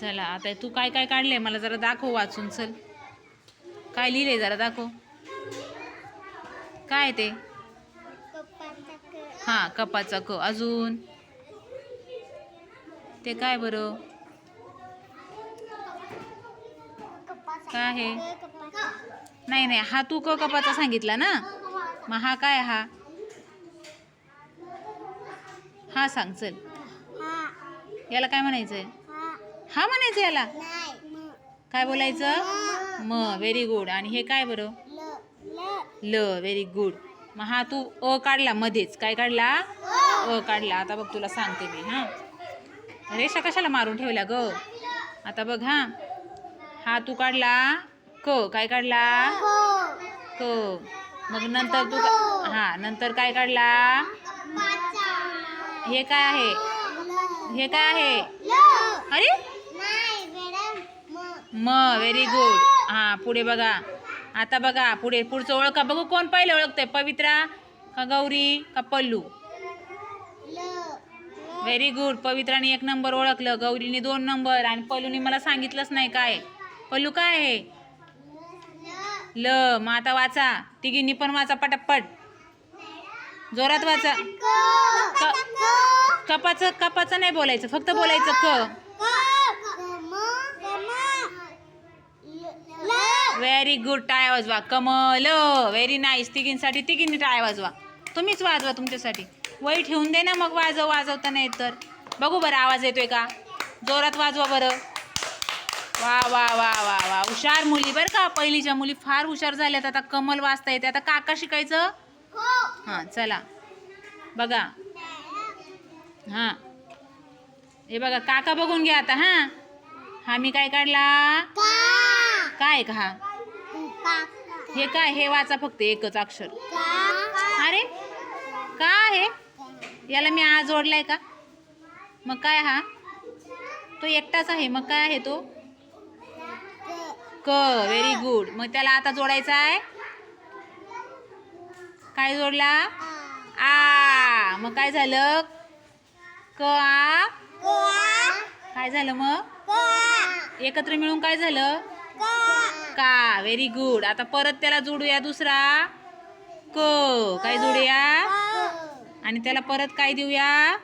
चला आता तू काय काय काढले मला जरा दाखव वाचून. चल काय लिहिलंय जरा दाखव. काय ते? हां कपाचा क. अजून ते काय बरं? काय आहे? नाही नाही हा तू क कपाचा सांगितला ना. मग हा काय? हा सांग. चल याला काय म्हणायचंय? हा म्हणायचं याला. काय बोलायचं? म. Very good. आणि हे काय बरं? ल. Very good. मग हा तू अ काढला मध्येच. काय काढला? अ काढला. आता बघ तुला सांगते मी. रेषा कशाला मारून ठेवल्या ग? आता बघ. हा तू काढला क. काय काढला? क. मग नंतर तू नंतर काय काढला? हे काय आहे? हे काय आहे? अरे म. Very good. पुढे बघा. आता बघा पुढचं ओळखा. बघू कोण पहिले ओळखतंय. पवित्रा का गौरी का पल्लू? Very good. पवित्राने 1 नंबर ओळखलं, गौरीने 2 नंबर आणि पल्लूने मला सांगितलंच नाही काय. पल्लू काय आहे? ल. मग आता वाचा. तिघींनी पण वाचा पटापट. जोरात वाचा. कपाचं नाही बोलायचं, फक्त बोलायचं क. Very good. टाळ्या वाजवा. कमल. Very nice. तिघींसाठी तिघींनी टाळ्या वाजवा. तुम्हीच वाजवा तुमच्यासाठी. वही ठेवून दे ना मग वाजवता नाही तर. बघू बरं आवाज येतोय का. जोरात वाजवा बरं. वा वा वा वा वा. हुशार मुली बरं का. पहिलीच्या मुली फार हुशार झाल्यात. आता कमल वाजता येते. आता काका शिकायचं. चला बघा. हे बघा काका बघून घ्या आता. हा मी काय काढला? काय का? हे काय? हे वाचा फक्त एकच अक्षर. अरे का आहे? याला मी आ जोडलाय का? मग काय? तो एकटाच आहे. मग काय आहे तो? क. Very good. मग त्याला आता जोडायचा आहे. काय जोडला? आ. मग काय झालं? क आ. काय झालं मग? एकत्र मिळून काय झालं? का. Very good. आता परत त्याला जोडूया दुसरा क. काय जोडूया? आणि त्याला परत काय देऊया?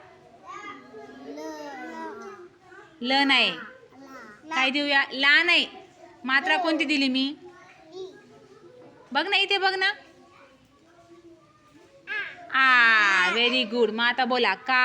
ल नाही. काय देऊया? ला नाही. मात्रा कोणती दिली मी? बघ ना इथे बघ ना. आ. Very good. मग आता बोला का.